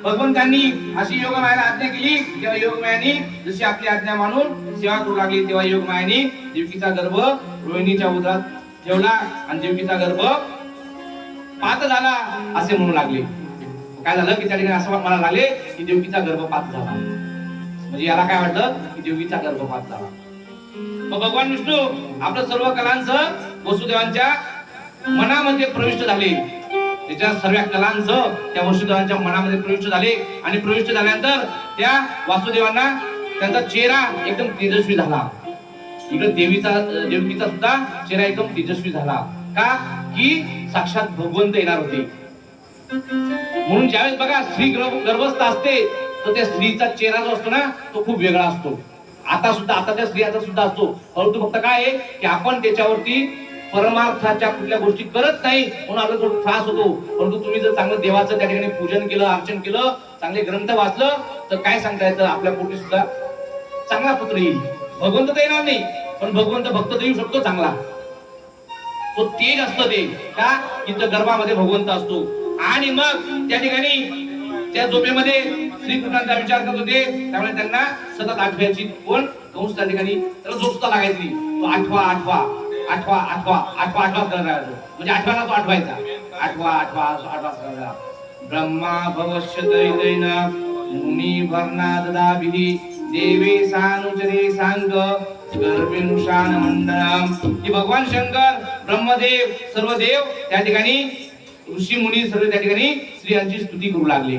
भगवंतांनी अशी योगमायाला आज्ञा केली, तेव्हा योगमायाने जशी आपली आज्ञा मानून सेवा करू लागली, तेव्हा योगमायाने देवकीचा गर्भ रोहिणीच्या उदरात ठेवला आणि देवकीचा गर्भ पात झाला असे म्हणू लागले. काय झालं की त्या ठिकाणी असं म्हणायला लागले की देवकीचा गर्भपात झाला. म्हणजे याला काय वाटलं की देवकीचा गर्भपात झाला. मग भगवान विष्णू आपलं सर्व कलांसह वसुदेवांच्या मनामध्ये प्रविष्ट झाले. त्याच्या सर्व कलांसह त्या वसुदेवांच्या मनामध्ये प्रविष्ट झाले आणि प्रविष्ट झाल्यानंतर त्या वासुदेवांना त्यांचा चेहरा एकदम तेजस्वी झाला. इकडे देवकीचा सुद्धा चेहरा एकदम तेजस्वी झाला. का की साक्षात भगवंत येणार होते. म्हणून ज्यावेळेस बघा स्त्री गर्भस्थ असते तर त्या स्त्रीचा चेहरा जो असतो ना तो खूप वेगळा असतो. आता त्या स्त्रियाचा सुद्धा असतो. परंतु फक्त काय आहे की आपण त्याच्यावरती परमार्थाच्या कुठल्या गोष्टी करत नाही म्हणून आपल्याला थोडा त्रास होतो. परंतु तुम्ही जर चांगलं देवाचं त्या ठिकाणी पूजन केलं, अर्चन केलं, चांगले ग्रंथ वाचलं तर काय सांगता येतं आपल्या पोटी सुद्धा चांगला पुत्र येईल. भगवंत तर येणार नाही पण भगवंत भक्त तर येऊ शकतो चांगला. तो तेज असतो ते का इथं गर्भामध्ये भगवंत असतो. आणि मग त्या ठिकाणी त्या झोपेमध्ये श्रीकृष्णांचा विचार करत होते. त्यामुळे त्यांना सतत आठव्याची कोण कंस त्या ठिकाणी त्याला झोपता लागायची. तो आठवा करणार म्हणजे आठवाला तो आठवायचा. आठवा ब्रह्मा भवश्य दैदैन मुनी भरनाददाभिः देवे सानुचरे सांग गर्भिनुषान मंडलम. की भगवान शंकर, ब्रह्मदेव, सर्व देव त्या ठिकाणी ऋषी मुनी सर्व त्या ठिकाणी स्त्रियांची स्तुती करू लागले.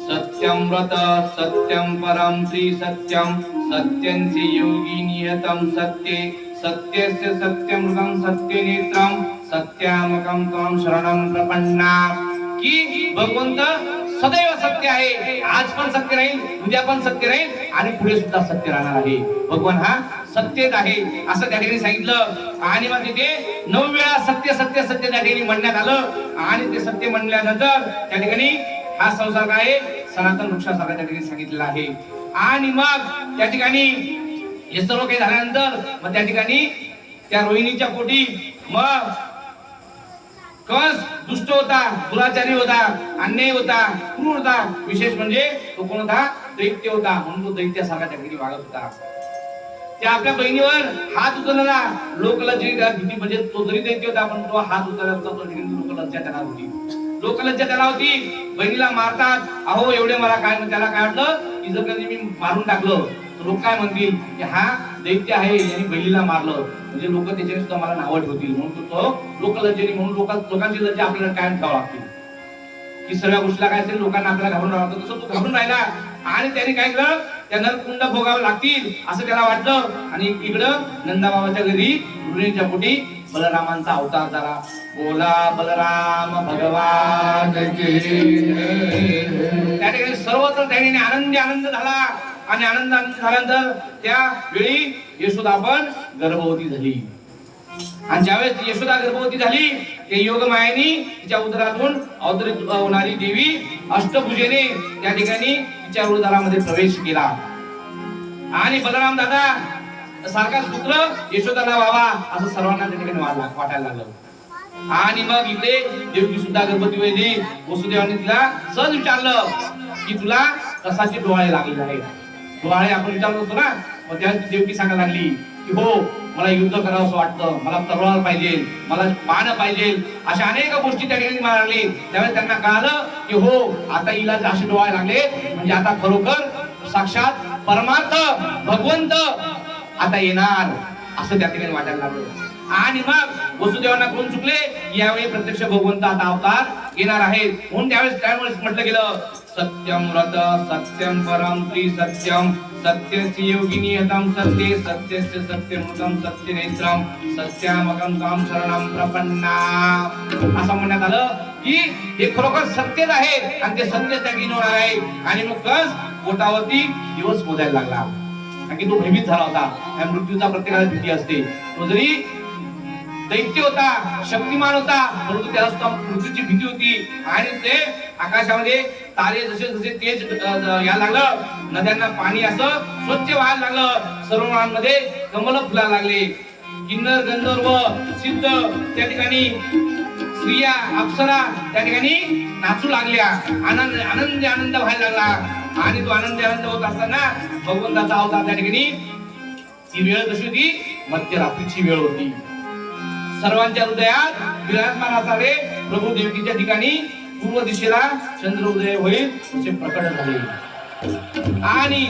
सत्यम व्रत सत्यम परम श्री सत्यम सत्यंचे योगी नियतम सत्ये सत्यस्य सत्यमृतं सत्य नेत्रम सत्यामकं त्वं शरणं प्रपन्ना. की भगवंत सदैव सत्य आहे. आज पण सत्य राहील, उद्या पण सत्य राहील आणि पुढे सुद्धा सत्य राहणार आहे. भगवान हा सत्यच आहे असं त्या ठिकाणी सांगितलं. आणि मग तिथे 9 वेळा सत्य सत्य सत्य त्या ठिकाणी म्हणण्यात आलं. आणि ते सत्य म्हणल्यानंतर त्या ठिकाणी हा संसार काय सनातन वृक्षासारखा त्या ठिकाणी सांगितलेला आहे. आणि मग त्या ठिकाणी हे सर्व काही झाल्यानंतर मग त्या ठिकाणी त्या रोहिणीच्या पोटी मग कंस दुष्ट होता, दुराचारी होता, अन्याय होता, क्रूर होता. विशेष म्हणजे तो कोण होता? दैत्य होता. म्हणून तो दैत्यासारखा त्या ठिकाणी वागत होता. त्या आपल्या बहिणीवर हात उचलला. लोकलज्जा भीती म्हणजे तो जरी दैत्य होता पण तो हात उचलला होता. तो लोकलज्जा त्याला होती. लोकलज्जा त्याला होती. बहिणीला मारतात. अहो एवढे मला काय, त्याला काय वाटलं की जर कधी मी मारून टाकलं तर लोक काय म्हणतील की हा दैत्य आहे यांनी बहिणीला मारलं म्हणजे लोक त्याच्याने सुद्धा मला नावं ठेवतील. म्हणून तो लोकलज्जेने म्हणून लोकांची लज्जा आपल्याला कायम ठेवावं लागते. की सगळ्या गोष्टीला काय असेल लोकांना आपल्याला घाबरून राहतो तसं तो घाबरून राहिला. आणि त्याने काय केलं त्या नरकुंड भोगावं लागतील असं त्याला वाटलं. आणि इकडं नंदाबाबाच्या घरी रोहिणीच्या पोटी बलरामांचा अवतार झाला. बोला बलराम भगवान की जय. त्या ठिकाणी सर्वत्र त्या ठिकाणी आनंद झाला. आणि आनंद झाल्यानंतर त्या वेळी यशोदा पण गर्भवती झाली. आणि ज्यावेळेस यशोदा गर्भवती झाली ते योगमायेने तिच्या उदरातून अवतरित होणारी देवी अष्टभुजेने त्या ठिकाणी तिच्या उदरामध्ये प्रवेश केला. आणि बलराम दादा सारखाच पुत्र यशोदाला व्हावा असं सर्वांना त्या ठिकाणी वाटायला लागलं. आणि मग इकडे देवकी सुद्धा गर्भवती व्हायची. वसुदेवाने तिला सहज विचारलं की तुला कशाचे डोळे लागले आहेत. डोळे आपण विचारत असतो ना. मग त्या देवकी सांगायला लागली की हो मला युद्ध करावं असं वाटतं, मला तलवार पाहिजे, मला बाण पाहिजे, अशा अनेक गोष्टी त्या ठिकाणी मला लागली. त्यावेळेस त्यांना कळालं की हो आता हिला असे डोळे लागले म्हणजे आता खरोखर साक्षात परमार्थ भगवंत आता येणार असं त्या ठिकाणी वाटायला लागलं. आणि मग वसुदेवांना कोण चुकले यावेळी प्रत्यक्ष भगवंत आता अवतार येणार आहेत. म्हणून त्यावेळेस काय म्हटलं गेलं सत्यम व्रत सत्यम परम श्री सत्यम सत्यस्य योगिनी यतं सत्ये सत्यस्य सत्यमृतं सत्यनेत्रं सत्यामकं त्वं शरणं प्रपन्ना. असं म्हणण्यात आलं की हे खरोखर सत्यच आहे आणि ते सत्य त्या ठिकाणी होणार आहे. आणि मग कंस पोटावरती दिवस मोजायला लागला कारण की तो भयभीत झाला होता. मृत्यूचा प्रत्येकाला भीती असते. तो जरी दैत्य होता, शक्तिमान होता, परंतु त्याला सुद्धा मृत्यूची भीती होती. आणि ते आकाशामध्ये तारे जसे जसे तेज यायला लागलं, नद्यांना पाणी असं स्वच्छ व्हायला लागलं, सरोवरांमध्ये कमल फुलायला लागले. किन्नर गंधर्व सिद्ध त्या ठिकाणी स्त्रिया अप्सरा त्या ठिकाणी नाचू लागल्या, आनंद व्हायला लागला. आणि तो आनंद होत असताना भगवंताचा अवतार त्या ठिकाणी, ती वेळ कशी होती, मध्यरात्रीची वेळ होती. सर्वांच्या हृदयात विराजमान असावे प्रभू देवकीच्या ठिकाणी पूर्व दिशेला चंद्रोदय होईल असे प्रकट झाले. आणि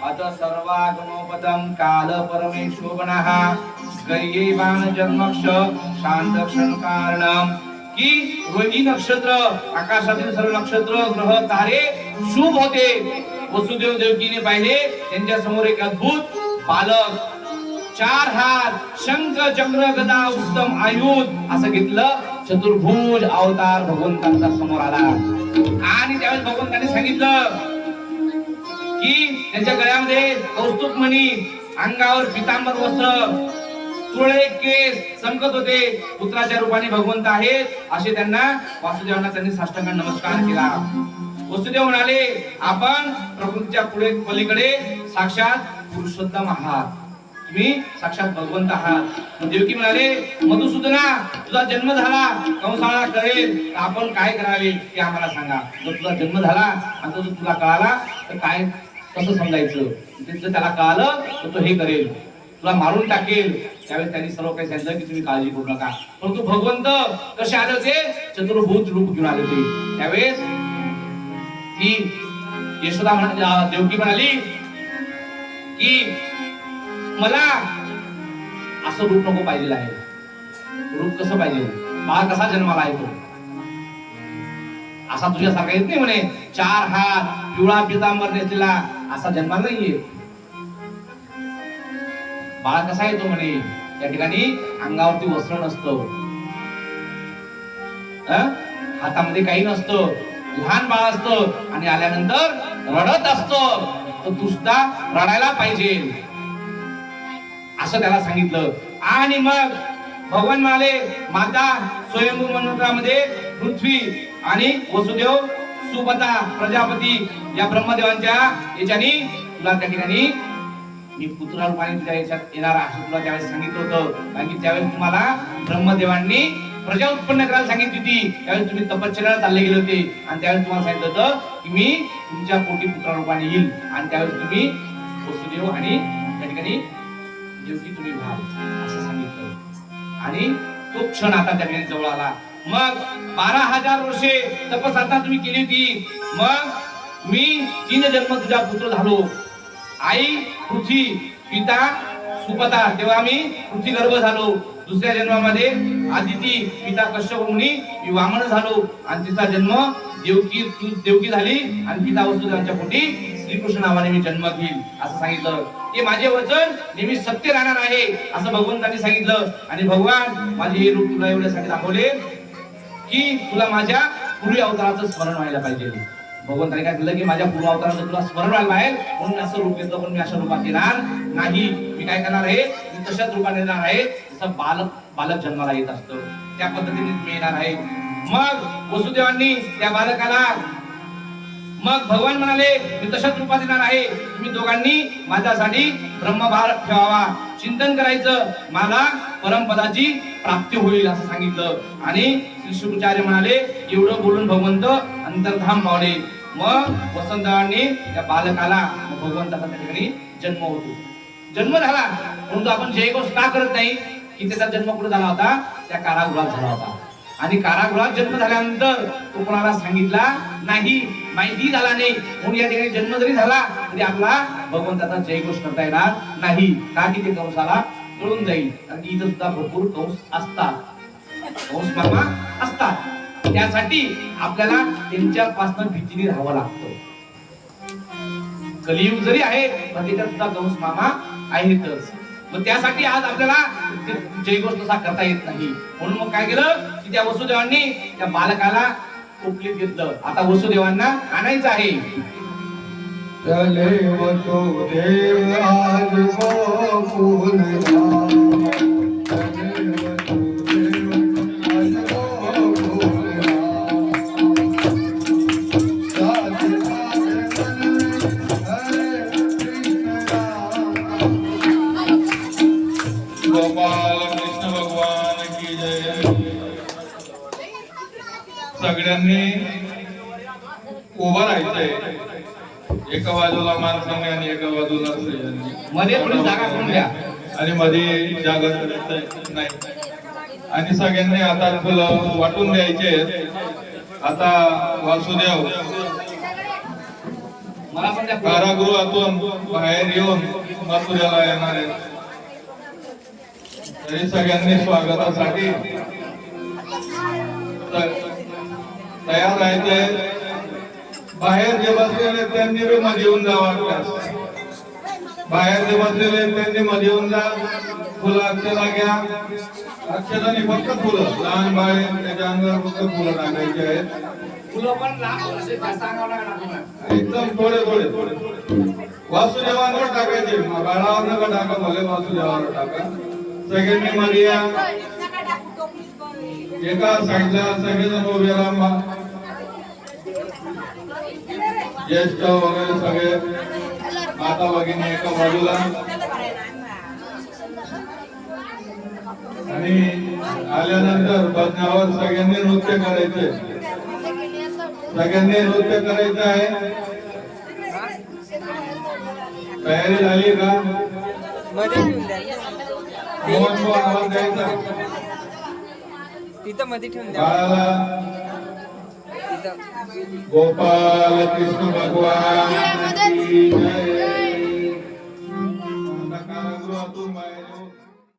आता सर्वागमोपदम काल परमेश्वरः गैयेवान जन्मक्ष शांत क्षण कारणम, की रोहिणी नक्षत्र, आकाशातील सर्व नक्षत्र ग्रह तारे शुभ होते. वसुदेव देवकीने पाहिले त्यांच्या समोर एक अद्भुत बालक, 4 हात, शंख चक्र गदा उत्तम आयुध असं घेतलं, चतुर्भुज अवतार भगवंतांचा समोर आला. आणि त्यावेळेस भगवंतांनी सांगितलं की त्यांच्या गळ्यामध्ये कौस्तुभ मणी, अंगावर पितांबर वस्त्र, तुरळे केस चमकत होते, पुत्राच्या रूपाने भगवंत आहेत असे त्यांना वासुदेवांना त्यांनी साष्टांग नमस्कार केला. वसुदेव म्हणाले, आपण प्रकृतीच्या पुढे पलीकडे साक्षात पुरुषोत्तम आहात, तुम्ही साक्षात भगवंत आहात. देवकी म्हणाले, मधुसूदना तुझा जन्म झाला, कंसाला कळेल आपण काय करावे ते आम्हाला सांगा. जर तुझा जन्म झाला आणि तो तुला कळाला तर काय कसं समजायचं, जर त्याला कळालं तर तो हे करेल, तुला मारून टाकेल. त्यावेळेस त्यांनी सर्व काही सांगितलं की तुम्ही काळजी करू नका. परंतु भगवंत कसे आले होते, चतुर्भुज रूप घेऊन आले होते. त्यावेळेस ती यशोदा देवकी म्हणाली की मला असं रूप नको पाहिजे आहे. रूप कसं पाहिजे, बाळ कसा जन्माला येतो असा तुझ्यासारखा येत नाही म्हणे. 4 हात, पिवळा पितांबर नेसलेला असा जन्माला नाहीये. बाळ कसा येतो म्हणे, त्या ठिकाणी अंगावरती वस्त्र नसतं, हातामध्ये काही नसतं, लहान बाळ असतं आणि आल्यानंतर रडत असतं, तर तू सुद्धा रडायला पाहिजे असं त्याला सांगितलं. आणि मग भगवान म्हणाले, माता स्वयंभू मंत्रामध्ये पृथ्वी आणि वसुदेव सुपता प्रजापती या ब्रह्मदेवांच्या याच्यानी तुला त्या ठिकाणी मी पुत्र रूपाने तुझ्या याच्यात येणार असं तुला त्यावेळेस सांगितलं होतं. कारण की त्यावेळेस तुम्हाला ब्रह्मदेवांनी प्रजा उत्पन्न करायला सांगितली होती. त्यावेळेस तुम्ही तपश्चर्याला चालले गेले होते आणि त्यावेळेस तुम्हाला सांगितलं होतं की मी तुमच्या पोटी पुत्र रूपाने येईल आणि त्यावेळेस तुम्ही वसुदेव आणि त्या ठिकाणी देवकी तुम्ही व्हाल असं सांगितलं. आणि तो क्षण आता त्या ठिकाणी जवळ आला. मग 12,000 वर्षे तपसाधना तुम्ही केली होती. मग मी 3 जन्म तुझा पुत्र झालो. आई पृथ्वी, पिता सुपता, तेव्हा मी पृथ्वी गर्भ झालो. दुसऱ्या जन्मामध्ये आदिती, पिता कश्यप मुनी, मी वामन झालो. आणि तिचा जन्म देवकी झाली आणि पिता वसुदेवांच्या पोटी श्रीकृष्ण नावाने मी जन्म घेईल असं सांगितलं. हे माझे वचन नेहमी सत्य राहणार आहे असं भगवंतांनी सांगितलं. आणि भगवान माझे हे रूप तुला एवढ्यासाठी दाखवले की तुला माझ्या पूर्वी अवताराचं स्मरण व्हायला पाहिजे. भगवंताने काय केलं की माझ्या पूर्व अवताराचं तुला स्मरण व्हायला पाहिजे म्हणून असं रूप घेतलं. पण मी अशा रूपात येणार नाही. मी काय करणार आहे, मी तशाच रूपाने येणार आहे जसं बालक जन्माला येत असतं त्या पद्धतीने मी येणार आहे. मग वसुदेवांनी त्या बालकाला, मग भगवान म्हणाले मी तशाच रूपात येणार आहे, तुम्ही दोघांनी माझ्यासाठी ब्रह्मभार ठेवावा, चिंतन करायचं, मला परमपदाची प्राप्ती होईल असं सांगितलं. आणि श्री शुक्राचार्य म्हणाले एवढं बोलून भगवंत अंतर्धाम पावले. मग वसंतरावांनी त्या बालकाला भगवंताचा त्या ठिकाणी जन्म होतो. जन्म झाला परंतु आपण जे गोष्ट का करत नाही की त्याचा जन्म कुठे झाला होता, त्या कारागृहात झाला होता. आणि कारागृहात जन्म झाल्यानंतर तो कोणाला सांगितला नाही, माहिती झाला नाही. म्हणून या ठिकाणी जन्म जरी झाला तरी आपला भगवंताचा जयघोष करता येणार नाही. का की ते कंसाला कळून जाईल. कारण की इथं सुद्धा भरपूर कंस असतात, कंस मामा असतात. त्यासाठी आपल्याला त्यांच्यापासून भीतीने राहावं लागतं. कलियुग जरी आहे पण त्याच्यात सुद्धा कंस मामा आहेतच. मग त्यासाठी आज आपल्याला जयघोष तसा करता येत नाही. म्हणून मग काय केलं की त्या वसुदेवांनी त्या बालकाला कोपलीत घेतलं. आता वसुदेवांना आणायचं आहे. चले वसुदेव आज गोकुलधाम, उभं राहायचंय. एका बाजूला माणसांनी आणि एका बाजूला स्त्रियांनी. मध्ये थोडी जागा करून द्या. आणि मध्ये जागा करायचं नाही. आणि सगळ्यांनी आता फुलं वाटून द्यायचे. आता वासुदेव मला पण त्या कारागृहातून बाहेर येऊन मथुरेला येणार आहेत. तरी सगळ्यांनी स्वागतासाठी तयार राहायचे. बाहेर जे बसलेले त्यांनी बी मध्ये येऊन जा. वाटल्यास बाहेर जे बसलेले त्यांनी मध्ये येऊन जा. फुलं अक्षरा घ्या. अक्षराने फक्त फुलं, लहान बाळे त्याच्या अंगावर फक्त फुलं टाकायची आहेत. फुलं पण लांब असे जास्त अंगावर नका टाकू. एकदम थोडे थोडे थोडे वासुदेवांवर टाकायचे. बाळावर नका टाका, भले वासुदेवावर टाका. सगळ्यांनी मध्ये या. एका साईडला सगळेजण उभे राहा. ज्येष्ठ वगैरे सगळे माता भगिनी एका बाजूला. आणि आल्यानंतर बसण्यावर सगळ्यांनी नृत्य करायचे. सगळ्यांनी नृत्य करायचं आहे. तयारी झाली का? मोहन आवाज द्यायचा. तिथं मध्ये ठेवून द्या. बाळाला गोपाल कृष्ण भगवान की जय.